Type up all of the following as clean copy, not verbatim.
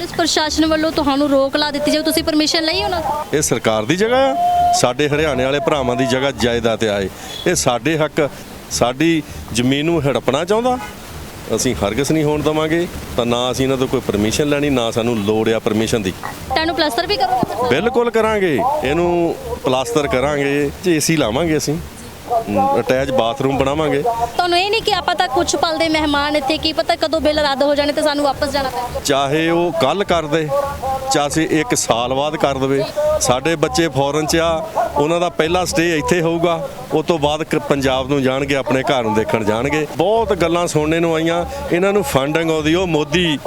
Police ਪ੍ਰਸ਼ਾਸਨ ਵੱਲੋਂ ਤੁਹਾਨੂੰ ਰੋਕ ਲਾ ਦਿੱਤੀ ਜਾਵੇ, ਤੁਸੀਂ ਪਰਮਿਸ਼ਨ ਲਈ ਉਹਨਾਂ ਤੋਂ? ਇਹ ਸਰਕਾਰ ਦੀ ਜਗ੍ਹਾ ਆ, ਸਾਡੇ ਹਰਿਆਣੇ ਵਾਲੇ ਭਰਾਵਾਂ ਦੀ ਜਗ੍ਹਾ ਜਾਇਦਾਦ ਤੇ ਆਏ। ਇਹ ਸਾਡੇ ਹੱਕ, ਸਾਡੀ ਜ਼ਮੀਨ ਨੂੰ ਹੜਪਣਾ ਚਾਹੁੰਦਾ, ਅਸੀਂ ਹਰਗਿਜ਼ ਨਹੀਂ ਹੋਣ ਦੇਵਾਂਗੇ। ਤਾਂ ਨਾ ਅਸੀਂ ਇਹਨਾਂ ਤੋਂ ਕੋਈ ਪਰਮਿਸ਼ਨ ਲੈਣੀ, ਨਾ ਸਾਨੂੰ ਲੋੜ ਆ ਪਰਮਿਸ਼ਨ ਦੀ। ਤੁਹਾਨੂੰ ਪਲਸਤਰ ਵੀ ਕਰੋਗੇ? ਬਿਲਕੁਲ ਕਰਾਂਗੇ, ਇਹਨੂੰ ਪਲਾਸਟਰ ਕਰਾਂਗੇ, ਏਸੀ ਲਾਵਾਂਗੇ, ਅਸੀਂ ਅਟੈਚ ਬਾਥਰੂਮ ਬਣਾਵਾਂਗੇ। ਤੁਹਾਨੂੰ ਇਹ ਨਹੀਂ ਕਿ ਆਪਾਂ ਤਾਂ ਕੁਝ ਪਲ ਦੇ ਮਹਿਮਾਨ ਇੱਥੇ, ਕੀ ਪਤਾ ਕਦੋਂ ਬਿੱਲ ਰੱਦ ਹੋ ਜਾਣੇ ਤੇ ਸਾਨੂੰ ਵਾਪਸ ਜਾਣਾ ਪੈ। ਚਾਹੇ ਉਹ ਕੱਲ ਕਰ ਦੇ, ਚਾਹੇ 1 ਸਾਲ ਬਾਅਦ ਕਰ ਦੇਵੇ। ਸਾਡੇ ਬੱਚੇ ਫੋਰਨ 'ਚ ਆ, ਉਹਨਾਂ ਦਾ ਪਹਿਲਾ ਸਟੇ ਇੱਥੇ ਹੋਊਗਾ, ਉਸ ਤੋਂ ਬਾਅਦ ਪੰਜਾਬ ਨੂੰ ਜਾਣਗੇ, ਆਪਣੇ ਘਰ ਨੂੰ ਦੇਖਣ ਜਾਣਗੇ। ਬਹੁਤ ਗੱਲਾਂ ਸੁਣਨੇ ਨੂੰ ਆਈਆਂ, ਇਹਨਾਂ ਨੂੰ ਫੰਡਿੰਗ ਆਉਂਦੀ, ਉਹ ਮੋਦੀ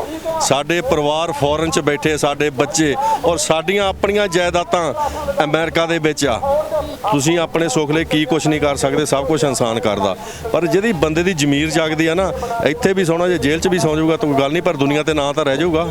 ਸਾਡੇ ਪਰਿਵਾਰ ਫੋਰਨ 'ਚ ਬੈਠੇ, ਸਾਡੇ ਬੱਚੇ ਔਰ ਸਾਡੀਆਂ ਆਪਣੀਆਂ ਜਾਇਦਾਦਾਂ ਅਮਰੀਕਾ ਦੇ ਵਿੱਚ ਆ। ਤੁਸੀਂ ਆਪਣੇ ਸੁੱਖ ਲਈ ਕੀ ਕੁਝ ਨਹੀਂ ਕਰ ਸਕਦੇ, ਸਭ ਕੁਝ ਇਨਸਾਨ ਕਰਦਾ। ਪਰ ਜਿਹਦੀ ਬੰਦੇ ਦੀ ਜ਼ਮੀਰ ਜਾਗਦੀ ਆ ਨਾ, ਇੱਥੇ ਵੀ ਸੌਣਾ, ਜੇ ਜੇਲ੍ਹ 'ਚ ਵੀ ਸੌਂ ਜਾਊਗਾ ਤਾਂ ਕੋਈ ਗੱਲ ਨਹੀਂ, ਪਰ ਦੁਨੀਆ ਤੇ ਨਾਂ ਤਾਂ ਰਹਿ ਜਾਊਗਾ।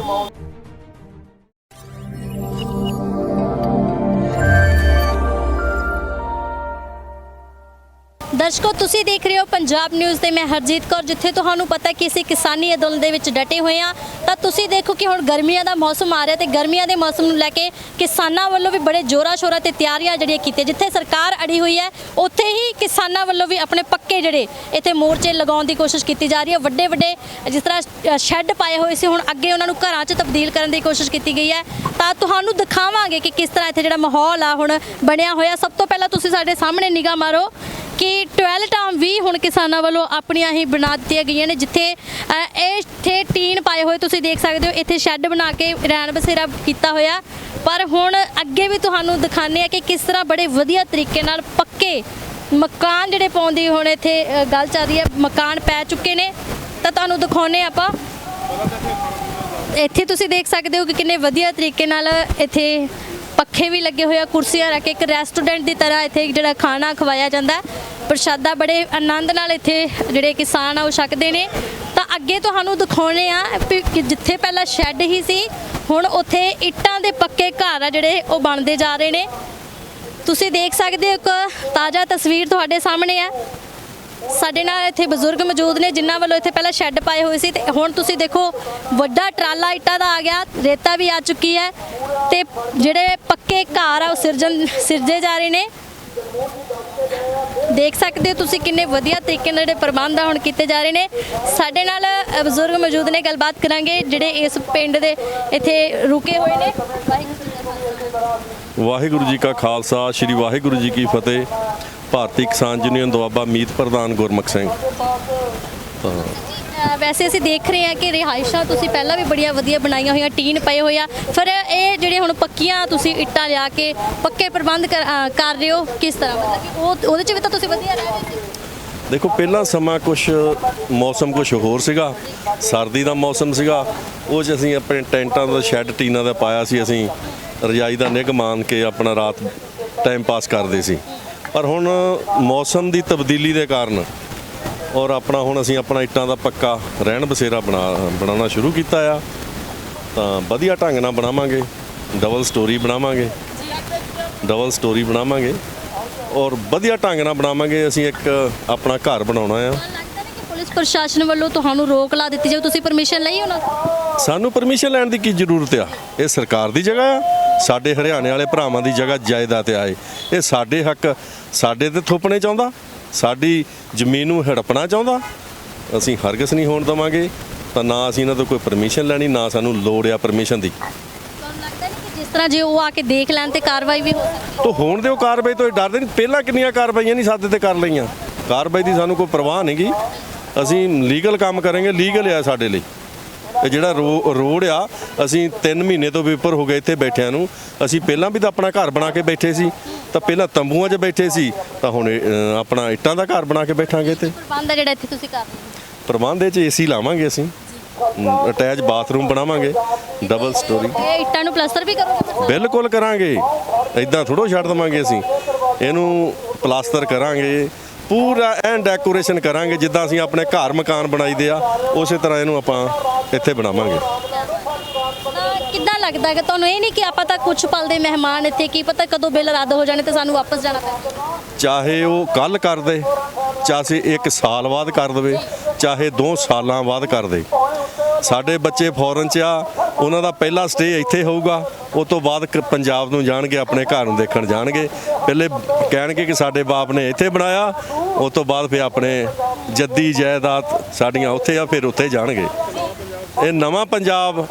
ਦਰਸ਼ਕੋ, ਤੁਸੀਂ ਦੇਖ ਰਹੇ ਹੋ ਪੰਜਾਬ ਨਿਊਜ਼ ਤੇ ਮੈਂ ਹਰਜੀਤ ਕੌਰ। ਜਿੱਥੇ ਤੁਹਾਨੂੰ ਪਤਾ ਕਿ ਅਸੀਂ ਕਿਸਾਨੀ ਅੰਦੋਲਨ ਦੇ ਵਿੱਚ ਡਟੇ ਹੋਏ ਆ, ਤਾਂ ਤੁਸੀਂ ਦੇਖੋ ਕਿ ਹੁਣ ਗਰਮੀਆਂ ਦਾ ਮੌਸਮ ਆ ਰਿਹਾ ਤੇ ਗਰਮੀਆਂ ਦੇ ਮੌਸਮ ਨੂੰ ਲੈ ਕੇ ਕਿਸਾਨਾਂ ਵੱਲੋਂ ਵੀ ਬੜੇ ਜ਼ੋਰਾਂ ਸ਼ੋਰਾਂ ਤੇ ਤਿਆਰੀਆਂ ਜਿਹੜੀਆਂ ਕੀਤੀਆਂ। ਜਿੱਥੇ ਸਰਕਾਰ ਅੜੀ ਹੋਈ ਹੈ, ਉੱਥੇ ਹੀ ਕਿਸਾਨਾਂ ਵੱਲੋਂ ਵੀ ਆਪਣੇ ਪੱਕੇ ਜਿਹੜੇ ਇੱਥੇ ਮੋਰਚੇ ਲਗਾਉਣ ਦੀ ਕੋਸ਼ਿਸ਼ ਕੀਤੀ ਜਾ ਰਹੀ ਹੈ। ਵੱਡੇ ਵੱਡੇ ਜਿਸ ਤਰ੍ਹਾਂ ਸ਼ੈੱਡ ਪਾਏ ਹੋਏ ਸੀ, ਹੁਣ ਅੱਗੇ ਉਹਨਾਂ ਨੂੰ ਘਰਾਂ 'ਚ ਤਬਦੀਲ ਕਰਨ ਦੀ ਕੋਸ਼ਿਸ਼ ਕੀਤੀ ਗਈ ਹੈ। ਤਾਂ ਤੁਹਾਨੂੰ ਦਿਖਾਵਾਂਗੇ ਕਿ ਕਿਸ ਤਰ੍ਹਾਂ ਇੱਥੇ ਜਿਹੜਾ ਮਾਹੌਲ ਆ ਹੁਣ ਬਣਿਆ ਹੋਇਆ। ਸਭ ਤੋਂ ਪਹਿਲਾਂ ਤੁਸੀਂ ਸਾਡੇ ਸਾਹਮਣੇ ਨਿਗਾਹ ਮਾਰੋ ਕਿ ਟਾਇਲਟਾਂ ਵੀ ਹੁਣ ਕਿਸਾਨਾਂ ਵੱਲੋਂ ਆਪਣੀਆਂ ਹੀ ਬਣਾ ਦਿੱਤੀਆਂ ਗਈਆਂ ਨੇ। ਜਿੱਥੇ ਇੱਥੇ ਟੀਨ ਪਾਏ ਹੋਏ ਤੁਸੀਂ ਦੇਖ ਸਕਦੇ ਹੋ, ਇੱਥੇ ਸ਼ੈੱਡ ਬਣਾ ਕੇ ਰਹਿਣ ਬਸੇਰਾ ਕੀਤਾ ਹੋਇਆ। ਪਰ ਹੁਣ ਅੱਗੇ ਵੀ ਤੁਹਾਨੂੰ ਦਿਖਾਉਂਦੇ ਆ ਕਿ ਕਿਸ ਤਰ੍ਹਾਂ ਬੜੇ ਵਧੀਆ ਤਰੀਕੇ ਨਾਲ ਪੱਕੇ ਮਕਾਨ ਜਿਹੜੇ ਪਾਉਣ ਦੀ ਹੁਣ ਇੱਥੇ ਗੱਲ ਚੱਲ ਰਹੀ ਹੈ। ਮਕਾਨ ਪੈ ਚੁੱਕੇ ਨੇ, ਤਾਂ ਤੁਹਾਨੂੰ ਦਿਖਾਉਂਦੇ ਆਪਾਂ। ਇੱਥੇ ਤੁਸੀਂ ਦੇਖ ਸਕਦੇ ਹੋ ਕਿ ਕਿੰਨੇ ਵਧੀਆ ਤਰੀਕੇ ਨਾਲ ਇੱਥੇ ਪੱਖੇ ਵੀ ਲੱਗੇ ਹੋਏ ਆ, ਕੁਰਸੀਆਂ ਰੱਖ ਕੇ ਇੱਕ ਰੈਸਟੋਰੈਂਟ ਦੀ ਤਰ੍ਹਾਂ ਇੱਥੇ ਜਿਹੜਾ ਖਾਣਾ ਖਵਾਇਆ ਜਾਂਦਾ, ਪ੍ਰਸ਼ਾਦਾ ਬੜੇ ਆਨੰਦ ਨਾਲ ਇੱਥੇ ਜਿਹੜੇ ਕਿਸਾਨ ਆ ਉਹ ਛਕਦੇ ਨੇ। ਤਾਂ ਅੱਗੇ ਤੁਹਾਨੂੰ ਦਿਖਾਉਣੇ ਆ ਕਿ ਜਿੱਥੇ ਪਹਿਲਾਂ ਸ਼ੈੱਡ ਹੀ ਸੀ, ਹੁਣ ਉੱਥੇ ਇੱਟਾਂ ਦੇ ਪੱਕੇ ਘਰ ਆ ਜਿਹੜੇ ਉਹ ਬਣਦੇ ਜਾ ਰਹੇ ਨੇ। ਤੁਸੀਂ ਦੇਖ ਸਕਦੇ ਹੋ, ਇੱਕ ਤਾਜ਼ਾ ਤਸਵੀਰ ਤੁਹਾਡੇ ਸਾਹਮਣੇ ਆ। ਸਾਡੇ ਨਾਲ ਇੱਥੇ ਬਜ਼ੁਰਗ ਮੌਜੂਦ ਨੇ ਜਿਨ੍ਹਾਂ ਵੱਲੋਂ ਇੱਥੇ ਪਹਿਲਾਂ ਸ਼ੈੱਡ ਪਾਏ ਹੋਏ ਸੀ, ਤੇ ਹੁਣ ਤੁਸੀਂ ਦੇਖੋ ਵੱਡਾ ਟਰਾਲਾ ਇੱਟਾਂ ਦਾ ਆ ਗਿਆ, ਰੇਤਾ ਵੀ ਆ ਚੁੱਕੀ ਹੈ ਤੇ ਜਿਹੜੇ ਪੱਕੇ ਘਰ ਆ ਉਹ ਸਿਰਜੇ ਜਾ ਰਹੇ ਨੇ। ਦੇਖ ਸਕਦੇ ਹੋ ਤੁਸੀਂ ਕਿੰਨੇ ਵਧੀਆ ਤਰੀਕੇ ਨਾਲ ਜਿਹੜੇ ਪ੍ਰਬੰਧ ਆ ਹੁਣ ਕੀਤੇ ਜਾ ਰਹੇ ਨੇ। ਸਾਡੇ ਨਾਲ ਬਜ਼ੁਰਗ ਮੌਜੂਦ ਨੇ, ਗੱਲਬਾਤ ਕਰਾਂਗੇ ਜਿਹੜੇ ਇਸ ਪਿੰਡ ਦੇ ਇੱਥੇ ਰੁਕੇ ਹੋਏ ਨੇ। ਵਾਹਿਗੁਰੂ ਜੀ ਕਾ ਖਾਲਸਾ, ਸ੍ਰੀ ਵਾਹਿਗੁਰੂ ਜੀ ਕੀ ਫਤਿਹ। ਭਾਰਤੀ ਕਿਸਾਨ ਯੂਨੀਅਨ ਦੁਆਬਾ ਮੀਤ ਪ੍ਰਧਾਨ ਗੁਰਮੁਖ ਸਿੰਘ। ਵੈਸੇ ਅਸੀਂ ਦੇਖ ਰਹੇ ਹਾਂ ਕਿ ਰਿਹਾਇਸ਼ਾਂ ਤੁਸੀਂ ਪਹਿਲਾਂ ਵੀ ਬੜੀਆਂ ਵਧੀਆ ਬਣਾਈਆਂ ਹੋਈਆਂ, ਟੀਨ ਪਏ ਹੋਏ ਆ, ਫਿਰ ਇਹ ਜਿਹੜੇ ਹੁਣ ਪੱਕੀਆਂ ਤੁਸੀਂ ਇੱਟਾਂ ਲਿਆ ਕੇ ਪੱਕੇ ਪ੍ਰਬੰਧ ਕਰ ਰਹੇ ਹੋ, ਕਿਸ ਤਰ੍ਹਾਂ? ਮਤਲਬ ਕਿ ਉਹਦੇ 'ਚ ਵੀ ਤਾਂ ਤੁਸੀਂ ਵਧੀਆ ਰਹਿ ਰਹੇ ਸੀ। ਦੇਖੋ, ਪਹਿਲਾਂ ਸਮਾਂ ਮੌਸਮ ਕੁਛ ਹੋਰ ਸੀਗਾ, ਸਰਦੀ ਦਾ ਮੌਸਮ ਸੀਗਾ। ਉਹ 'ਚ ਅਸੀਂ ਆਪਣੇ ਟੈਂਟਾਂ ਦਾ ਸ਼ੈੱਡ ਟੀਨਾਂ ਦਾ ਪਾਇਆ ਸੀ, ਅਸੀਂ ਰਜਾਈ ਦਾ ਨਿੱਘ ਮਾਣ ਕੇ ਆਪਣਾ ਰਾਤ ਟਾਈਮ ਪਾਸ ਕਰਦੇ ਸੀ। ਪਰ ਹੁਣ ਮੌਸਮ ਦੀ ਤਬਦੀਲੀ ਦੇ ਕਾਰਨ ਔਰ ਹੁਣ ਅਸੀਂ ਆਪਣਾ ਇੱਟਾਂ ਦਾ ਪੱਕਾ ਰਹਿਣ ਬਸੇਰਾ ਬਣਾਉਣਾ ਸ਼ੁਰੂ ਕੀਤਾ ਆ। ਤਾਂ ਵਧੀਆ ਢੰਗ ਨਾਲ ਬਣਾਵਾਂਗੇ, ਡਬਲ ਸਟੋਰੀ ਬਣਾਵਾਂਗੇ ਔਰ ਵਧੀਆ ਢੰਗ ਨਾਲ ਬਣਾਵਾਂਗੇ। ਅਸੀਂ ਇੱਕ ਆਪਣਾ ਘਰ ਬਣਾਉਣਾ ਆ। ਪੁਲਿਸ ਪ੍ਰਸ਼ਾਸਨ ਵੱਲੋਂ ਤੁਹਾਨੂੰ ਰੋਕ ਲਾ ਦਿੱਤੀ ਜਾਵੇ, ਤੁਸੀਂ ਪਰਮਿਸ਼ਨ ਲਈ ਉਹਨਾਂ ਤੋਂ? ਸਾਨੂੰ ਪਰਮਿਸ਼ਨ ਲੈਣ ਦੀ ਕੀ ਜ਼ਰੂਰਤ ਆ? ਇਹ ਸਰਕਾਰ ਦੀ ਜਗ੍ਹਾ ਆ, ਸਾਡੇ ਹਰਿਆਣੇ ਵਾਲੇ ਭਰਾਵਾਂ ਦੀ ਜਗ੍ਹਾ ਜਾਇਦਾਦ ਤੇ ਆਏ। ਇਹ ਸਾਡੇ ਹੱਕ, ਸਾਡੇ ਤੇ ਥੋਪਣੇ ਚਾਹੁੰਦਾ, ਸਾਡੀ ਜ਼ਮੀਨ ਨੂੰ ਹੜਪਣਾ ਚਾਹੁੰਦਾ, ਅਸੀਂ ਹਰਗਿਜ਼ ਨਹੀਂ ਹੋਣ ਦੇਵਾਂਗੇ। ਤਾਂ ਨਾ ਅਸੀਂ ਇਹਨਾਂ ਤੋਂ ਕੋਈ ਪਰਮਿਸ਼ਨ ਲੈਣੀ, ਨਾ ਸਾਨੂੰ ਲੋੜ ਆ ਪਰਮਿਸ਼ਨ ਦੀ। ਤੁਹਾਨੂੰ ਲੱਗਦਾ ਨਹੀਂ ਕਿ ਜਿਸ ਤਰ੍ਹਾਂ ਜੇ ਉਹ ਆ ਕੇ ਦੇਖ ਲੈਣ ਤੇ ਕਾਰਵਾਈ ਵੀ ਹੋ ਸਕਦੀ? ਤਾਂ ਹੋਣ ਦਿਓ ਕਾਰਵਾਈ ਤੋਂ, ਡਰਦੇ ਨਹੀਂ? ਪਹਿਲਾਂ ਕਿੰਨੀਆਂ ਕਾਰਵਾਈਆਂ ਨਹੀਂ ਸਾਡੇ ਤੇ ਕਰ ਲਈਆਂ। ਕਾਰਵਾਈ ਦੀ ਸਾਨੂੰ ਕੋਈ ਪਰਵਾਹ ਨਹੀਂ ਗੀ। ਅਸੀਂ ਲੀਗਲ ਕੰਮ ਕਰਾਂਗੇ, ਲੀਗਲ ਆ ਸਾਡੇ ਲਈ। ਇਹ ਜਿਹੜਾ ਰੋਡ ਆ, ਅਸੀਂ 3 ਮਹੀਨੇ ਤੋਂ ਵੀ ਉੱਪਰ ਹੋ ਗਏ ਇੱਥੇ ਬੈਠਿਆਂ ਨੂੰ। ਅਸੀਂ ਪਹਿਲਾਂ ਵੀ ਤਾਂ ਆਪਣਾ ਘਰ ਬਣਾ ਕੇ ਬੈਠੇ ਸੀ, ਤਾਂ ਪਹਿਲਾਂ ਤੰਬੂਆਂ 'ਚ ਬੈਠੇ ਸੀ, ਤਾਂ ਹੁਣ ਆਪਣਾ ਇੱਟਾਂ ਦਾ ਘਰ ਬਣਾ ਕੇ ਬੈਠਾਂਗੇ। ਤੇ ਪ੍ਰਬੰਧ ਆ ਜਿਹੜਾ ਇੱਥੇ ਤੁਸੀਂ ਕਰ ਰਹੇ ਹੋ? ਪ੍ਰਬੰਧ 'ਚ ਏਸੀ ਲਾਵਾਂਗੇ, ਅਸੀਂ ਅਟੈਚ ਬਾਥਰੂਮ ਬਣਾਵਾਂਗੇ, ਡਬਲ ਸਟੋਰੀ। ਇਹ ਇੱਟਾਂ ਨੂੰ ਪਲਸਤਰ ਵੀ ਕਰੋਗੇ? ਬਿਲਕੁਲ ਕਰਾਂਗੇ, ਇਦਾਂ ਥੋੜ੍ਹਾ ਛੱਡ ਦੇਵਾਂਗੇ। ਅਸੀਂ ਇਹਨੂੰ ਪਲਾਸਟਰ ਕਰਾਂਗੇ, ਪੂਰਾ ਐਨ ਡੈਕੋਰੇਸ਼ਨ ਕਰਾਂਗੇ, ਜਿੱਦਾਂ ਅਸੀਂ ਆਪਣੇ ਘਰ ਮਕਾਨ ਬਣਾਈਦੇ ਆ, ਉਸੇ ਤਰ੍ਹਾਂ ਇਹਨੂੰ ਆਪਾਂ ਇੱਥੇ ਬਣਾਵਾਂਗੇ। ਕਿੱਦਾਂ ਲੱਗਦਾ ਹੈ ਕਿ ਤੁਹਾਨੂੰ ਇਹ ਨਹੀਂ ਕਿ ਆਪਾਂ ਤਾਂ ਕੁਝ ਪਲ ਦੇ ਮਹਿਮਾਨ ਇੱਥੇ, ਕੀ ਪਤਾ ਕਦੋਂ ਬਿੱਲ ਰੱਦ ਹੋ ਜਾਣੇ ਤੇ ਸਾਨੂੰ ਵਾਪਸ ਜਾਣਾ ਪੈ? ਚਾਹੇ ਉਹ ਕੱਲ ਕਰ ਦੇ, ਚਾਹੇ 1 ਸਾਲ ਬਾਅਦ ਕਰ ਦੇਵੇ, ਚਾਹੇ 2 ਸਾਲਾਂ ਬਾਅਦ ਕਰ ਦੇ। ਸਾਡੇ ਬੱਚੇ ਫੋਰਨ 'ਚ ਆ, ਉਹਨਾਂ ਦਾ ਪਹਿਲਾ ਸਟੇ ਇੱਥੇ ਹੋਊਗਾ। ਉਸ ਤੋਂ ਬਾਅਦ ਪੰਜਾਬ ਨੂੰ ਜਾਣਗੇ, ਆਪਣੇ ਘਰ ਨੂੰ ਦੇਖਣ ਜਾਣਗੇ। ਪਹਿਲੇ ਕਹਿਣਗੇ ਕਿ ਸਾਡੇ ਬਾਪ ਨੇ ਇੱਥੇ ਬਣਾਇਆ, ਉਸ ਤੋਂ ਬਾਅਦ ਫਿਰ ਆਪਣੇ ਜੱਦੀ ਜਾਇਦਾਦ ਸਾਡੀਆਂ ਉੱਥੇ ਆ, ਫਿਰ ਉੱਥੇ ਜਾਣਗੇ। ਇਹ ਨਵਾਂ ਪੰਜਾਬ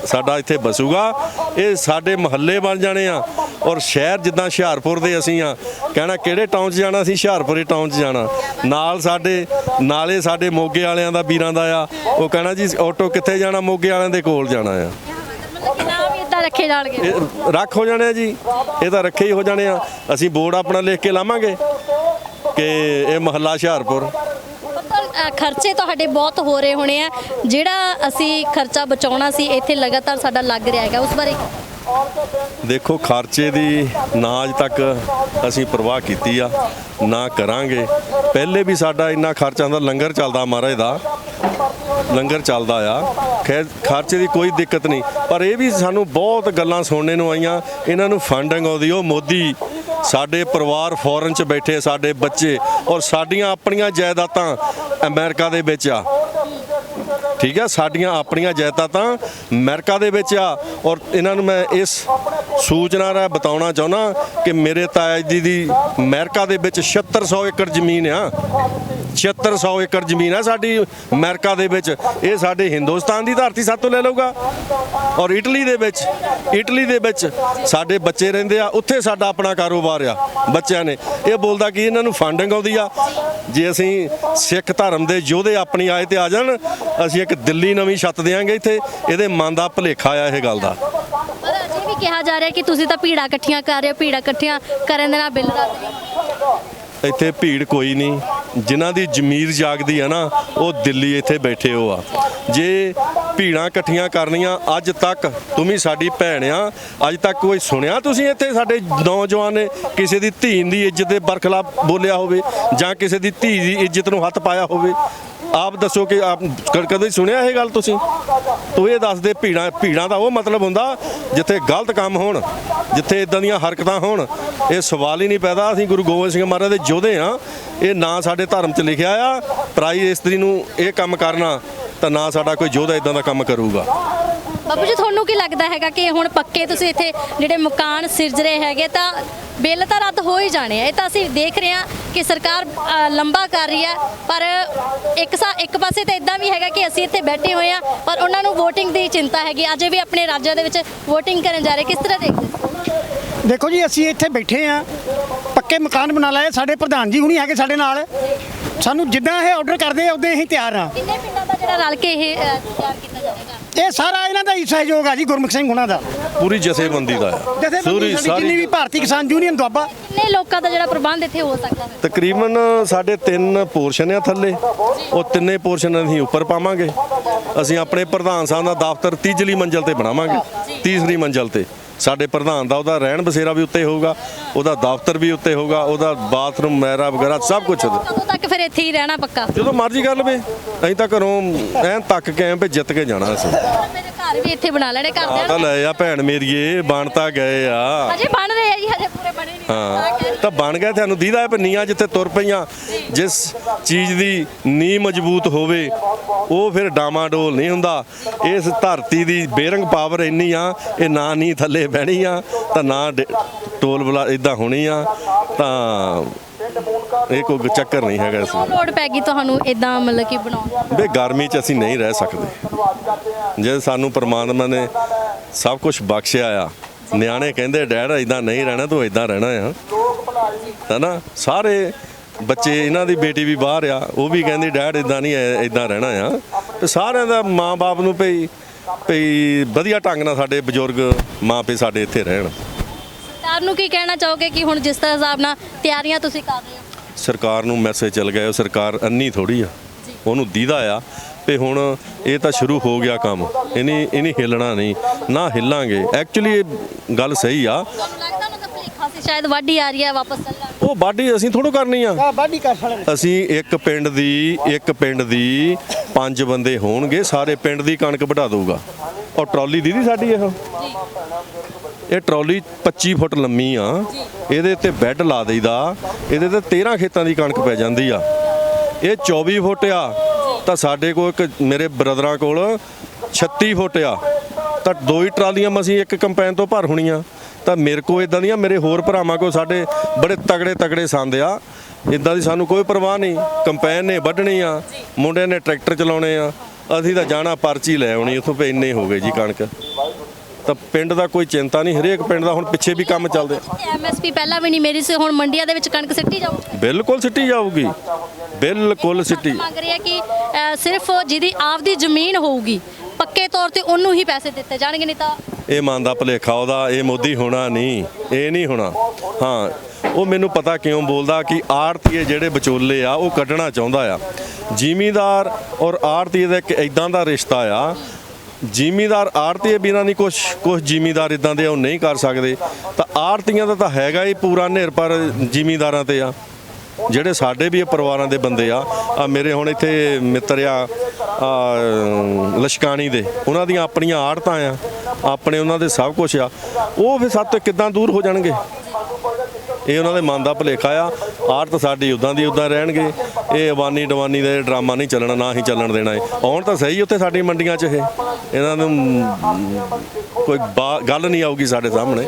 ਸਾਡਾ ਇੱਥੇ ਬਸੂਗਾ। ਇਹ ਸਾਡੇ ਮੁਹੱਲੇ ਬਣ ਜਾਣੇ ਆ। ਔਰ ਸ਼ਹਿਰ ਜਿੱਦਾਂ ਹੁਸ਼ਿਆਰਪੁਰ ਦੇ ਅਸੀਂ ਆ, ਕਹਿਣਾ ਕਿਹੜੇ ਟਾਊਨ 'ਚ ਜਾਣਾ, ਅਸੀਂ ਹੁਸ਼ਿਆਰਪੁਰੇ ਟਾਊਨ 'ਚ ਜਾਣਾ। ਨਾਲੇ ਸਾਡੇ ਮੋਗੇ ਵਾਲਿਆਂ ਦਾ, ਵੀਰਾਂ ਦਾ ਆ, ਉਹ ਕਹਿਣਾ ਜੀ ਆਟੋ ਕਿੱਥੇ ਜਾਣਾ, ਮੋਗੇ ਵਾਲਿਆਂ ਦੇ ਕੋਲ ਜਾਣਾ ਆ। ਨਾਮ ਇਦਾਂ ਰੱਖੇ ਜਾਣਗੇ, ਇਹ ਰੱਖ ਹੋ ਜਾਣੇ ਆ ਜੀ, ਇਹ ਤਾਂ ਰੱਖੇ ਹੀ ਹੋ ਜਾਣੇ ਆ। ਅਸੀਂ ਬੋਰਡ ਆਪਣਾ ਲਿਖ ਕੇ ਲਾਵਾਂਗੇ ਕਿ ਇਹ ਮੁਹੱਲਾ ਹੁਸ਼ਿਆਰਪੁਰ। ਖਰਚੇ ਤੁਹਾਡੇ ਬਹੁਤ ਹੋ ਰਹੇ ਹੋਣੇ ਆ, ਜਿਹੜਾ ਅਸੀਂ ਖਰਚਾ ਬਚਾਉਣਾ ਸੀ ਇੱਥੇ ਲਗਾਤਾਰ ਸਾਡਾ ਲੱਗ ਰਿਹਾ ਹੈਗਾ, ਉਸ ਬਾਰੇ ਦੇਖੋ ਖਰਚੇ ਦੀ ਨਾ ਅੱਜ ਤੱਕ ਅਸੀਂ ਪਰਵਾਹ ਕੀਤੀ ਆ, ਨਾ ਕਰਾਂਗੇ। ਪਹਿਲੇ ਵੀ ਸਾਡਾ ਇੰਨਾ ਖਰਚਾ ਹੁੰਦਾ, ਲੰਗਰ ਚੱਲਦਾ ਮਹਾਰਾਜ ਦਾ, ਲੰਗਰ ਚੱਲਦਾ ਆ। ਖੈਰ ਖਰਚੇ ਦੀ ਕੋਈ ਦਿੱਕਤ ਨਹੀਂ, ਪਰ ਇਹ ਵੀ ਸਾਨੂੰ ਬਹੁਤ ਗੱਲਾਂ ਸੁਣਨੇ ਨੂੰ ਆਈਆਂ, ਇਹਨਾਂ ਨੂੰ ਫੰਡਿੰਗ ਆਉਂਦੀ। ਉਹ ਮੋਦੀ ਸਾਡੇ ਪਰਿਵਾਰ ਫੋਰਨ 'ਚ ਬੈਠੇ, ਸਾਡੇ ਬੱਚੇ, ਔਰ ਸਾਡੀਆਂ ਆਪਣੀਆਂ ਜਾਇਦਾਦਾਂ ਅਮਰੀਕਾ ਦੇ ਵਿੱਚ ਆ। ਠੀਕ ਆ, ਸਾਡੀਆਂ ਆਪਣੀਆਂ ਜਾਇਦਾਦਾਂ ਅਮਰੀਕਾ ਦੇ ਵਿੱਚ ਆ। ਔਰ ਇਹਨਾਂ ਨੂੰ ਮੈਂ ਇਸ ਸੂਚਨਾ ਰਾਹੀਂ ਬਤਾਉਣਾ ਚਾਹੁੰਦਾ ਕਿ ਮੇਰੇ ਤਾਇਆ ਜੀ ਦੀ ਅਮਰੀਕਾ ਦੇ ਵਿੱਚ 7600 ਏਕੜ ਜ਼ਮੀਨ ਆ। 7600 ਏਕੜ ਜ਼ਮੀਨ ਆ ਸਾਡੀ ਅਮਰੀਕਾ ਦੇ ਵਿੱਚ। ਇਹ ਸਾਡੇ ਹਿੰਦੁਸਤਾਨ ਦੀ ਧਰਤੀ ਸਾਤੋਂ ਲੈ ਲਊਗਾ। ਔਰ ਇਟਲੀ ਦੇ ਵਿੱਚ ਸਾਡੇ ਬੱਚੇ ਰਹਿੰਦੇ ਆ, ਉੱਥੇ ਸਾਡਾ ਆਪਣਾ ਕਾਰੋਬਾਰ ਆ ਬੱਚਿਆਂ ਨੇ। ਇਹ ਬੋਲਦਾ ਕਿ ਇਹਨਾਂ ਨੂੰ ਫੰਡਿੰਗ ਆਉਂਦੀ ਆ। ਜੇ ਅਸੀਂ ਸਿੱਖ ਧਰਮ ਦੇ ਯੋਧੇ ਆਪਣੀ ਆਏ ਤੇ ਆ ਜਾਣ, ਅਸੀਂ ਇੱਕ ਦਿੱਲੀ ਨਵੀਂ ਛੱਤ ਦੇਵਾਂਗੇ ਇੱਥੇ। ਇਹਦੇ ਮਨ ਦਾ ਭੁਲੇਖਾ ਆ ਇਹ ਗੱਲ ਦਾ। ਪਰ ਅਜੇ ਵੀ ਕਿਹਾ ਜਾ ਰਿਹਾ ਕਿ ਤੁਸੀਂ ਤਾਂ ਭੀੜਾਂ ਇਕੱਠੀਆਂ ਕਰ ਰਹੇ ਹੋ, ਭੀੜਾਂ ਇਕੱਠੀਆਂ ਕਰਨ ਦੇ ਨਾਲ ਬਿੱਲ ਰੱਦ। ਇੱਥੇ ਭੀੜ ਕੋਈ ਨਹੀਂ, ਜਿਨ੍ਹਾਂ ਦੀ ਜ਼ਮੀਰ ਜਾਗਦੀ ਆ ਨਾ, ਉਹ ਦਿੱਲੀ ਇੱਥੇ ਬੈਠੇ ਹੋ ਆ। ਜੇ ਭੀੜਾਂ ਇਕੱਠੀਆਂ ਕਰਨੀਆਂ, ਅੱਜ ਤੱਕ ਤੂੰ ਵੀ ਸਾਡੀ ਭੈਣ ਆ, ਅੱਜ ਤੱਕ ਕੋਈ ਸੁਣਿਆ ਤੁਸੀਂ ਇੱਥੇ ਸਾਡੇ ਨੌਜਵਾਨ ਨੇ ਕਿਸੇ ਦੀ ਧੀ ਦੀ ਇੱਜ਼ਤ ਦੇ ਬਰਖਲਾਫ ਬੋਲਿਆ ਹੋਵੇ, ਜਾਂ ਕਿਸੇ ਦੀ ਧੀ ਦੀ ਇੱਜ਼ਤ ਨੂੰ ਹੱਥ ਪਾਇਆ ਹੋਵੇ? ਆਪ ਦੱਸੋ ਕਿ ਆਪ ਕਦੇ ਸੁਣਿਆ ਇਹ ਗੱਲ ਤੁਸੀਂ? ਤੂੰ ਇਹ ਦੱਸ ਦੇ। ਭੀੜਾਂ ਦਾ ਉਹ ਮਤਲਬ ਹੁੰਦਾ ਜਿੱਥੇ ਗਲਤ ਕੰਮ ਹੋਣ, ਜਿੱਥੇ ਇਦਾਂ ਦੀਆਂ ਹਰਕਤਾਂ ਹੋਣ। ਇਹ ਸਵਾਲ ਹੀ ਨਹੀਂ ਪੈਦਾ। ਅਸੀਂ ਗੁਰੂ ਗੋਬਿੰਦ ਸਿੰਘ ਮਹਾਰਾਜ ਦੇ ਯੋਧੇ ਆ। ਇਹ ਨਾ ਸਾਡੇ ਧਰਮ 'ਚ ਲਿਖਿਆ ਆ ਪਰਾਈ ਇਸਤਰੀ ਨੂੰ ਇਹ ਕੰਮ ਕਰਨਾ, ਤਾਂ ਨਾ ਸਾਡਾ ਕੋਈ ਯੋਧਾ ਇਦਾਂ ਦਾ ਕੰਮ ਕਰੂਗਾ। ਬਾਬੂ ਜੀ, ਤੁਹਾਨੂੰ ਕੀ ਲੱਗਦਾ ਹੈਗਾ ਕਿ ਹੁਣ ਪੱਕੇ ਤੁਸੀਂ ਇੱਥੇ ਜਿਹੜੇ ਮਕਾਨ ਸਿਰਜ ਰਹੇ ਹੈਗੇ, ਤਾਂ ਬਿੱਲ ਤਾਂ ਰੱਦ ਹੋ ਹੀ ਜਾਣੇ ਆ? ਇਹ ਤਾਂ ਅਸੀਂ ਦੇਖ ਰਹੇ ਹਾਂ ਕਿ ਸਰਕਾਰ ਲੰਬਾ ਕਰ ਰਹੀ ਹੈ, ਪਰ ਇੱਕ ਪਾਸੇ ਤਾਂ ਇਦਾਂ ਵੀ ਹੈਗਾ ਕਿ ਅਸੀਂ ਇੱਥੇ ਬੈਠੇ ਹੋਏ ਆ, ਪਰ ਉਹਨਾਂ ਨੂੰ VOTING ਦੀ ਚਿੰਤਾ ਹੈਗੀ। ਅਜੇ ਵੀ ਆਪਣੇ ਰਾਜਾਂ ਦੇ ਵਿੱਚ VOTING ਕਰਨ ਜਾ ਰਹੇ, ਕਿਸ ਤਰ੍ਹਾਂ ਦੇਖਦੇ? ਦੇਖੋ ਜੀ, ਅਸੀਂ ਇੱਥੇ ਬੈਠੇ ਆ, ਪੱਕੇ ਮਕਾਨ ਬਣਾ ਲਏ। ਸਾਡੇ ਪ੍ਰਧਾਨ ਜੀ ਹੁਣੀ ਹੈਗੇ ਸਾਡੇ ਨਾਲ, ਸਾਨੂੰ ਜਿੱਦਾਂ ਇਹ ਆਰਡਰ ਕਰਦੇ ਆ ਉਦਾਂ ਅਸੀਂ ਤਿਆਰ ਆ। ਕਿੰਨੇ ਪਿੰਡਾਂ ਦਾ ਜਿਹੜਾ ਰਲ ਕੇ ਇਹ ਤਿਆਰ ਕੀਤਾ ਜਾਏਗਾ? ਇਹ ਸਾਰਾ ਇਹਨਾਂ ਦਾ ਹੀ ਸਹਿਯੋਗ ਆ ਜੀ, ਗੁਰਮੁਖ ਸਿੰਘ ਹੁਣਾਂ ਦਾ, ਪੂਰੀ ਜਥੇਬੰਦੀ ਦਾ ਆ। ਜਥੇਬੰਦੀ ਸਾਡੀ ਜਿੰਨੀ ਵੀ ਭਾਰਤੀ ਕਿਸਾਨ ਯੂਨੀਅਨ ਦੁਆਬਾ। ਕਿੰਨੇ ਲੋਕਾਂ ਦਾ ਜਿਹੜਾ ਪ੍ਰਬੰਧ ਇੱਥੇ ਹੋ ਸਕਦਾ ਹੈ? ਤਕਰੀਬਨ ਸਾਡੇ 3 ਪੋਰਸ਼ਨ ਆ ਥੱਲੇ, ਉਹ ਤਿੰਨੇ ਪੋਰਸ਼ਨ ਅਸੀਂ ਉੱਪਰ ਪਾਵਾਂਗੇ। ਅਸੀਂ ਆਪਣੇ ਪ੍ਰਧਾਨ ਸਾਹਿਬ ਦਾ ਦਫ਼ਤਰ ਤੀਜਲੀ ਮੰਜ਼ਲ ਤੇ ਬਣਾਵਾਂਗੇ, ਤੀਸਰੀ ਮੰਜ਼ਲ ਤੇ। ਸਾਡੇ ਪ੍ਰਧਾਨ ਦਾ ਉਹਦਾ ਰਹਿਣ ਬਸੇਰਾ ਵੀ ਉੱਤੇ ਹੋਊਗਾ, ਉਹਦਾ ਦਫ਼ਤਰ ਵੀ ਉੱਤੇ ਹੋਊਗਾ, ਉਹਦਾ ਬਾਥਰੂਮ ਮੈਰਾ ਵਗੈਰਾ ਸਭ ਕੁਝ। ਕਦੋਂ ਤੱਕ ਫਿਰ ਇੱਥੇ ਹੀ ਰਹਿਣਾ ਪੱਕਾ? ਜਦੋਂ ਮਰਜ਼ੀ ਕਰ ਲਵੇ। ਅਸੀਂ ਤਾਂ ਘਰੋਂ ਐਨ ਤੱਕ ਕੇ ਆਏ ਵੀ ਜਿੱਤ ਕੇ ਜਾਣਾ ਅਸੀਂ। ਮੇਰੇ ਘਰ ਵੀ ਇੱਥੇ ਬਣਾ ਲੈਣੇ, ਘਰ ਦੇ ਤਾਂ ਲੈ ਆ ਭੈਣ ਮੇਰੀਏ, ਬਣ ਤਾਂ ਗਏ ਆ। ਹਜੇ ਬਣ ਰਹੇ ਆ ਜੀ, ਹਜੇ ਪੂਰੇ ਬਣੇ ਨਹੀਂ। ਹਾਂ, ਤਾਂ ਬਣ ਗਿਆ। ਤੁਹਾਨੂੰ ਦੀਦਾ ਹੈ ਨੀਆਂ ਜਿੱਥੇ ਤੁਰ ਪਈਆਂ। ਜਿਸ ਚੀਜ਼ ਦੀ ਨੀਂਹ ਮਜ਼ਬੂਤ ਹੋਵੇ ਉਹ ਫਿਰ ਡਾਮਾਡੋਲ ਨਹੀਂ ਹੁੰਦਾ। ਇਸ ਧਰਤੀ ਦੀ ਬੇਰੰਗ ਪਾਵਰ ਇੰਨੀ ਆ, ਇਹ ਨਾ ਨੀਂਹ ਥੱਲੇ ਬਹਿਣੀ ਆ ਤਾਂ ਨਾ ਟੋਲ ਬਲਾ ਇਦਾਂ ਹੋਣੀ ਆ, ਤਾਂ ਇਹ ਕੋਈ ਚੱਕਰ ਨਹੀਂ ਹੈਗਾ। ਇਸ ਲੋੜ ਪੈ ਗਈ ਤੁਹਾਨੂੰ ਇਦਾਂ ਮਤਲਬ ਕਿ ਬਣਾਉਣ? ਵੀ ਗਰਮੀ 'ਚ ਅਸੀਂ ਨਹੀਂ ਰਹਿ ਸਕਦੇ। ਜੇ ਸਾਨੂੰ ਪਰਮਾਤਮਾ ਨੇ ਸਭ ਕੁਝ ਬਖਸ਼ਿਆ ਆ। ਨਿਆਣੇ ਕਹਿੰਦੇ ਡੈਡ ਇਦਾਂ ਨਹੀਂ ਰਹਿਣਾ, ਤੂੰ ਇਦਾਂ ਰਹਿਣਾ ਆ, ਹੈ ਨਾ। ਸਾਰੇ ਬੱਚੇ, ਇਹਨਾਂ ਦੀ ਬੇਟੀ ਵੀ ਬਾਹਰ ਆ, ਉਹ ਵੀ ਕਹਿੰਦੀ ਡੈਡ ਇਦਾਂ ਨਹੀਂ, ਇਦਾਂ ਰਹਿਣਾ ਆ। ਤੇ ਸਾਰਿਆਂ ਦਾ ਮਾਂ-ਬਾਪ ਨੂੰ ਭਈ ਵਧੀਆ ਢੰਗ ਨਾਲ ਸਾਡੇ ਬਜ਼ੁਰਗ ਮਾਪੇ ਸਾਡੇ ਇੱਥੇ ਰਹਿਣ। ਸਰਕਾਰ ਨੂੰ ਕੀ ਕਹਿਣਾ ਚਾਹੋਗੇ ਕਿ ਹੁਣ ਜਿਸ ਤਰ੍ਹਾਂ ਹਿਸਾਬ ਨਾਲ ਤਿਆਰੀਆਂ ਤੁਸੀਂ ਕਰ ਰਹੇ ਹੋ? ਸਰਕਾਰ ਨੂੰ ਮੈਸੇਜ ਚੱਲ ਗਿਆ। ਸਰਕਾਰ ਅੰਨੀ ਥੋੜੀ ਆ, ਉਹਨੂੰ ਦੀਦਾ ਆ ਵੀ ਹੁਣ ਇਹ ਤਾਂ ਸ਼ੁਰੂ ਹੋ ਗਿਆ ਕੰਮ, ਇਹਨੇ ਹਿੱਲਣਾ ਨਹੀਂ, ਨਾ ਹਿੱਲਾਂਗੇ। ਐਕਚੁਅਲੀ ਇਹ ਗੱਲ ਸਹੀ ਆ। ਤੁਹਾਨੂੰ ਲੱਗਦਾ ਮਤਲਬ ਭੁਲੇਖਾ ਸੀ ਸ਼ਾਇਦ ਵਾਢੀ ਆ ਰਹੀ ਹੈ ਵਾਪਸ ਚੱਲਣਾ? ਉਹ ਵਾਢੀ ਅਸੀਂ ਥੋੜ੍ਹਾ ਕਰਨੀ ਆ। ਵਾਢੀ ਕਰ ਸਕਦੇ। ਅਸੀਂ ਇੱਕ ਪਿੰਡ ਦੀ 5 ਬੰਦੇ ਹੋਣਗੇ, ਸਾਰੇ ਪਿੰਡ ਦੀ ਕਣਕ ਵਢਾ ਦਊਗਾ। ਔਰ ਟਰਾਲੀ ਦੀਦੀ ਸਾਡੀ ਇਹ ਟਰਾਲੀ 25 ਫੁੱਟ ਲੰਮੀ ਆ। ਇਹਦੇ ਤੇ ਬੈੱਡ ਲਾ ਦੇਈਦਾ, ਇਹਦੇ ਤੇ 13 ਖੇਤਾਂ ਦੀ ਕਣਕ ਪੈ ਜਾਂਦੀ ਆ। ਇਹ 24 ਫੁੱਟ ਆ, ਤਾਂ ਸਾਡੇ ਕੋਲ ਇੱਕ ਮੇਰੇ ਬ੍ਰਦਰਾਂ ਕੋਲ 36 ਫੁੱਟ ਆ। ਤਾਂ 2 ਹੀ ਟਰਾਲੀਆਂ ਮਸੀਂ ਇੱਕ ਕੰਪੈਨ ਤੋਂ ਭਰ ਹੋਣੀਆਂ। ਤਾਂ ਮੇਰੇ ਕੋਲ ਇਦਾਂ ਦੀਆਂ, ਮੇਰੇ ਹੋਰ ਭਰਾਵਾਂ ਕੋਲ ਸਾਡੇ ਬੜੇ ਤਗੜੇ ਸੰਦ ਆ, ਇਦਾਂ ਦੀ ਸਾਨੂੰ ਕੋਈ ਪਰਵਾਹ ਨਹੀਂ। ਕੰਪੈਨ ਨੇ ਵੱਢਣੀ ਆ, ਮੁੰਡਿਆਂ ਨੇ ਟਰੈਕਟਰ ਚਲਾਉਣੇ ਆ, ਅਸੀਂ ਤਾਂ ਜਾਣਾ ਪਰਚੀ ਲੈ ਆਉਣੀ ਉੱਥੋਂ, ਪੇ ਇੰਨੇ ਹੋ ਗਏ ਜੀ ਕਣਕ। ਤਾਂ ਪਿੰਡ ਦਾ ਕੋਈ ਚਿੰਤਾ ਨਹੀਂ, ਹਰੇਕ ਪਿੰਡ ਦਾ ਹੁਣ ਪਿੱਛੇ ਵੀ ਕੰਮ ਚੱਲਦੇ। ਐਮਐਸਪੀ ਪਹਿਲਾਂ ਵੀ ਨਹੀਂ ਮੇਰੀ ਸੀ, ਹੁਣ ਮੰਡੀਆਂ ਦੇ ਵਿੱਚ ਕਣਕ ਸਿੱਟੀ ਜਾਊ। ਬਿਲਕੁਲ ਸਿੱਟੀ ਜਾਊਗੀ, ਬਿਲਕੁਲ ਸਿੱਟੀ। ਮੰਗ ਰਹੀ ਹੈ ਕਿ ਸਿਰਫ ਜਿਹਦੀ ਆਪਦੀ ਜ਼ਮੀਨ ਹੋਊਗੀ ਪੱਕੇ ਤੌਰ ਤੇ ਉਹਨੂੰ ਹੀ ਪੈਸੇ ਦਿੱਤੇ ਜਾਣਗੇ, ਨਹੀਂ ਤਾਂ ਇਹ ਮਨ ਦਾ ਭੁਲੇਖਾ ਉਹਦਾ, ਇਹ ਮੋਦੀ ਹੋਣਾ ਨਹੀਂ, ਇਹ ਨਹੀਂ ਹੋਣਾ। ਹਾਂ, ਉਹ ਮੈਨੂੰ ਪਤਾ ਕਿਉਂ ਬੋਲਦਾ ਕਿ ਆੜਤੀਏ ਜਿਹੜੇ ਵਿਚੋਲੇ ਆ ਉਹ ਕੱਢਣਾ ਚਾਹੁੰਦਾ ਆ। ਜ਼ਿਮੀਂਦਾਰ ਔਰ ਆੜਤੀਏ ਦਾ ਇੱਕ ਇਦਾਂ ਦਾ ਰਿਸ਼ਤਾ ਆ, ਜ਼ਿਮੀਂਦਾਰ ਆੜਤੀਏ ਬਿਨਾਂ ਨਹੀਂ ਕੁਛ ਜ਼ਿਮੀਂਦਾਰ ਇਦਾਂ ਦੇ ਉਹ ਨਹੀਂ ਕਰ ਸਕਦੇ। ਤਾਂ ਆੜਤੀਆਂ ਦਾ ਤਾਂ ਹੈਗਾ ਹੀ ਪੂਰਾ ਨਿਰਭਰ ਜ਼ਿਮੀਂਦਾਰਾਂ ਤੇ ਆ, ਜਿਹੜੇ ਸਾਡੇ ਵੀ ਪਰਿਵਾਰਾਂ ਦੇ ਬੰਦੇ ਆ। ਮੇਰੇ ਹੁਣ ਇੱਥੇ ਮਿੱਤਰ ਆ ਲਸ਼ਕਾਣੀ ਦੇ, ਉਹਨਾਂ ਦੀਆਂ ਆਪਣੀਆਂ ਆੜਤਾਂ ਆ, ਆਪਣੇ ਉਹਨਾਂ ਦੇ ਸਭ ਕੁਝ ਆ। ਉਹ ਫਿਰ ਸਾਡੇ ਤੋਂ ਕਿੱਦਾਂ ਦੂਰ ਹੋ ਜਾਣਗੇ? ਇਹ ਉਹਨਾਂ ਦੇ ਮਨ ਦਾ ਭੁਲੇਖਾ ਆ। ਆੜਤ ਸਾਡੀ ਉੱਦਾਂ ਦੀ ਉੱਦਾਂ ਰਹਿਣਗੇ। ਇਹ ਅਵਾਨੀ ਡਵਾਨੀ ਦਾ ਡਰਾਮਾ ਨਹੀਂ ਚੱਲਣਾ, ਨਾ ਹੀ ਚੱਲਣ ਦੇਣਾ ਹੈ। ਆਉਣ ਤਾਂ ਸਹੀ ਉੱਥੇ ਸਾਡੀ ਮੰਡੀਆਂ 'ਚ ਇਹਨਾਂ ਨੂੰ ਕੋਈ ਗੱਲ ਨਹੀਂ ਆਊਗੀ ਸਾਡੇ ਸਾਹਮਣੇ।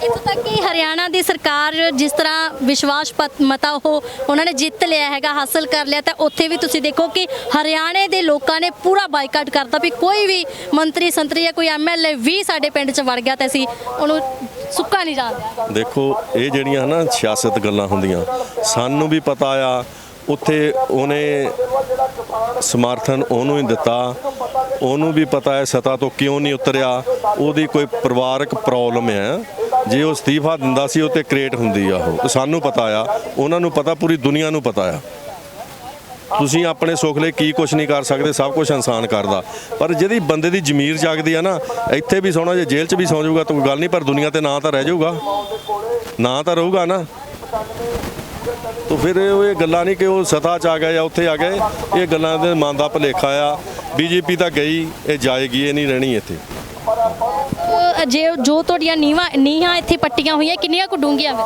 ਇੱਥੋਂ ਤੱਕ ਕਿ ਹਰਿਆਣਾ ਦੀ ਸਰਕਾਰ ਜਿਸ ਤਰ੍ਹਾਂ ਵਿਸ਼ਵਾਸ ਮਤਾ ਉਹਨਾਂ ਨੇ ਜਿੱਤ ਲਿਆ ਹੈਗਾ, ਹਾਸਲ ਕਰ ਲਿਆ, ਤਾਂ ਉੱਥੇ ਵੀ ਤੁਸੀਂ ਦੇਖੋ ਕਿ ਹਰਿਆਣੇ ਦੇ ਲੋਕਾਂ ਨੇ ਪੂਰਾ ਬਾਈਕਾਟ ਕਰਤਾ ਵੀ ਕੋਈ ਵੀ ਮੰਤਰੀ ਸੰਤਰੀ ਜਾਂ ਕੋਈ ਐਮਐਲਏ ਵੀ ਸਾਡੇ ਪਿੰਡ 'ਚ ਵੜ ਗਿਆ ਤਾਂ ਅਸੀਂ ਉਹਨੂੰ ਸੁੱਕਾ ਨਹੀਂ ਜਾਣਦੇ। ਦੇਖੋ ਇਹ ਜਿਹੜੀਆਂ ਨਾ ਸਿਆਸਤ ਗੱਲਾਂ ਹੁੰਦੀਆਂ, ਸਾਨੂੰ ਵੀ ਪਤਾ ਆ ਉੱਥੇ ਉਹਨੇ ਸਮਰਥਨ ਉਹਨੂੰ ਹੀ ਦਿੱਤਾ, ਉਹਨੂੰ ਵੀ ਪਤਾ ਹੈ ਸੱਤਾ ਤੋਂ ਕਿਉਂ ਨਹੀਂ ਉਤਰਿਆ। ਉਹਦੀ ਕੋਈ ਪਰਿਵਾਰਕ ਪ੍ਰੋਬਲਮ ਹੈ, ਜੇ ਉਹ ਅਸਤੀਫਾ ਦਿੰਦਾ ਸੀ ਉਹ ਤੇ ਕ੍ਰੀਏਟ ਹੁੰਦੀ ਆ। ਉਹ ਸਾਨੂੰ ਪਤਾ ਆ, ਉਹਨਾਂ ਨੂੰ ਪਤਾ, ਪੂਰੀ ਦੁਨੀਆ ਨੂੰ ਪਤਾ ਆ। ਤੁਸੀਂ ਆਪਣੇ ਸੁੱਖ ਲਈ ਕੀ ਕੁਝ ਨਹੀਂ ਕਰ ਸਕਦੇ, ਸਭ ਕੁਝ ਇਨਸਾਨ ਕਰਦਾ। ਪਰ ਜਿਹਦੀ ਬੰਦੇ ਦੀ ਜ਼ਮੀਰ ਜਾਗਦੀ ਆ ਨਾ, ਇੱਥੇ ਵੀ ਸੌਣਾ, ਜੇ ਜੇਲ੍ਹ 'ਚ ਵੀ ਸੌਂ ਜਾਊਗਾ ਤਾਂ ਕੋਈ ਗੱਲ ਨਹੀਂ, ਪਰ ਦੁਨੀਆ ਤੇ ਨਾਂ ਤਾਂ ਰਹਿ ਜਾਊਗਾ, ਨਾਂ ਤਾਂ ਰਹੂਗਾ ਨਾ। ਤਾਂ ਫਿਰ ਇਹ ਗੱਲਾਂ ਨਹੀਂ ਕਿ ਉਹ ਸੱਤਾ 'ਚ ਆ ਗਏ ਜਾਂ ਉੱਥੇ ਆ ਗਏ, ਇਹ ਗੱਲਾਂ ਦੇ ਮਨ ਦਾ ਭੁਲੇਖਾ ਆ। ਬੀਜੇਪੀ ਤਾਂ ਗਈ, ਇਹ ਜਾਏਗੀ, ਇਹ ਨਹੀਂ ਰਹਿਣੀ ਇੱਥੇ। ਜੇ ਜੋ ਤੁਹਾਡੀਆਂ ਨੀਹਾਂ ਇੱਥੇ ਪੱਟੀਆਂ ਹੋਈਆਂ ਕਿੰਨੀਆਂ ਕੁ ਡੂੰਘੀਆਂ ਵੇ?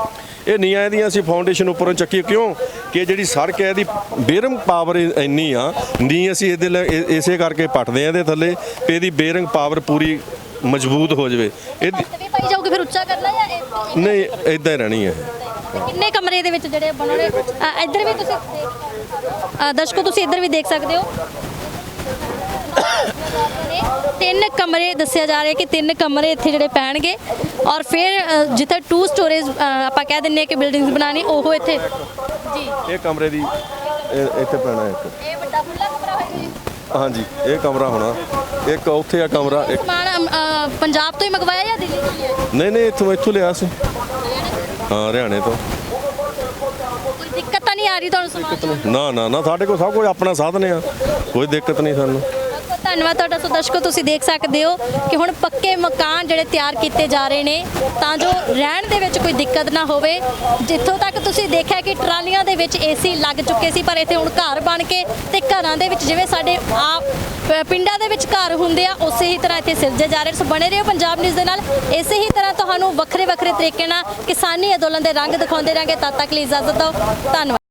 ਇਹ ਨੀਹਾਂ ਇਹਦੀਆਂ ਅਸੀਂ ਫਾਊਂਡੇਸ਼ਨ ਉੱਪਰੋਂ ਚੱਕੀ, ਕਿਉਂ ਕਿ ਜਿਹੜੀ ਸੜਕ ਹੈ ਇਹਦੀ ਬੇਰਿੰਗ ਪਾਵਰ ਇੰਨੀ ਆ, ਨੀ ਅਸੀਂ ਇਸੇ ਕਰਕੇ ਪੱਟਦੇ ਆ ਇਹਦੇ ਥੱਲੇ, ਤੇ ਇਹਦੀ ਬੇਰਿੰਗ ਪਾਵਰ ਪੂਰੀ ਮਜ਼ਬੂਤ ਹੋ ਜਾਵੇ। ਇਹਦੀ ਵੀ ਪਾਈ ਜਾਊਗੀ ਫਿਰ ਉੱਚਾ ਕਰਨਾ ਜਾਂ ਨਹੀਂ, ਇਦਾਂ ਹੀ ਰਹਿਣੀ ਹੈ। ਕਿੰਨੇ ਕਮਰੇ ਦੇ ਵਿੱਚ ਜਿਹੜੇ ਬਣਾਉਣੇ? ਇੱਧਰ ਵੀ ਤੁਸੀਂ ਦਰਸ਼ਕੋ ਤੁਸੀਂ ਇੱਧਰ ਵੀ ਦੇਖ ਸਕਦੇ ਹੋ, 3 ਕਮਰੇ ਦੱਸਿਆ ਜਾ ਰਿਹਾ ਕਿ 3 ਕਮਰੇ ਇੱਥੇ ਜਿਹੜੇ ਪੈਣਗੇ, ਔਰ ਫਿਰ ਜਿੱਥੇ 2 ਸਟੋਰੇਜ ਆਪਾਂ ਕਹਿ ਦਿੰਦੇ ਹਾਂ ਕਿ ਬਿਲਡਿੰਗਸ ਬਣਾਉਣੀ, ਉਹ ਇੱਥੇ ਜੀ ਇਹ ਕਮਰੇ ਦੀ ਇੱਥੇ ਪੈਣਾ ਇੱਕ। ਇਹ ਵੱਡਾ ਖੁੱਲਾ ਕਮਰਾ ਹੋਏਗਾ ਜੀ? ਹਾਂਜੀ, ਇਹ ਕਮਰਾ ਹੋਣਾ ਇੱਕ, ਉੱਥੇ ਆ ਕਮਰਾ ਇੱਕ। ਸਮਾਨ ਪੰਜਾਬ ਤੋਂ ਹੀ ਮੰਗਵਾਇਆ ਜਾਂ ਦਿੱਲੀ ਤੋਂ ਲਿਆ? ਨਹੀਂ, ਇੱਥੋਂ ਲਿਆ ਸੀ। ਹਾਂ, ਹਰਿਆਣੇ ਤੋਂ। ਕੋਈ ਦਿੱਕਤ ਤਾਂ ਨਹੀਂ ਆ ਰਹੀ ਤੁਹਾਨੂੰ ਸਮਾਨ? ਨਾ, ਸਾਡੇ ਕੋਲ ਸਭ ਕੁਝ ਆਪਣਾ ਸਾਧਨ ਆ, ਕੋਈ ਦਿੱਕਤ ਨਹੀਂ ਸਾਨੂੰ। ਧੰਨਵਾਦ ਤੁਹਾਡਾ। ਸੋ ਦਰਸ਼ਕੋ ਤੁਸੀਂ ਦੇਖ ਸਕਦੇ ਹੋ ਕਿ ਹੁਣ ਪੱਕੇ ਮਕਾਨ ਜਿਹੜੇ ਤਿਆਰ ਕੀਤੇ ਜਾ ਰਹੇ ਨੇ ਤਾਂ ਜੋ ਰਹਿਣ ਦੇ ਵਿੱਚ ਕੋਈ ਦਿੱਕਤ ਨਾ ਹੋਵੇ। ਜਿੱਥੋਂ ਤੱਕ ਤੁਸੀਂ ਦੇਖਿਆ ਕਿ ਟਰਾਲੀਆਂ ਦੇ ਵਿੱਚ ਏਸੀ ਲੱਗ ਚੁੱਕੇ ਸੀ, ਪਰ ਇੱਥੇ ਹੁਣ ਘਰ ਬਣ ਕੇ ਤੇ ਘਰਾਂ ਦੇ ਵਿੱਚ ਜਿਵੇਂ ਸਾਡੇ ਪਿੰਡਾਂ ਦੇ ਵਿੱਚ ਘਰ ਹੁੰਦੇ ਆ, ਉਸੇ ਹੀ ਤਰ੍ਹਾਂ ਇੱਥੇ ਸਿਰਜੇ ਜਾ ਰਹੇ। ਸੋ ਬਣੇ ਰਹੋ ਪੰਜਾਬ ਨਿਊਜ਼ ਦੇ ਨਾਲ, ਇਸੇ ਹੀ ਤਰ੍ਹਾਂ ਤੁਹਾਨੂੰ ਵੱਖਰੇ ਤਰੀਕੇ ਨਾਲ ਕਿਸਾਨੀ ਅੰਦੋਲਨ ਦੇ ਰੰਗ ਦਿਖਾਉਂਦੇ ਰਾਂਗੇ। ਤਦ ਤੱਕ ਲਈ ਇਜਾਜ਼ਤ ਦਿਓ, ਧੰਨਵਾਦ।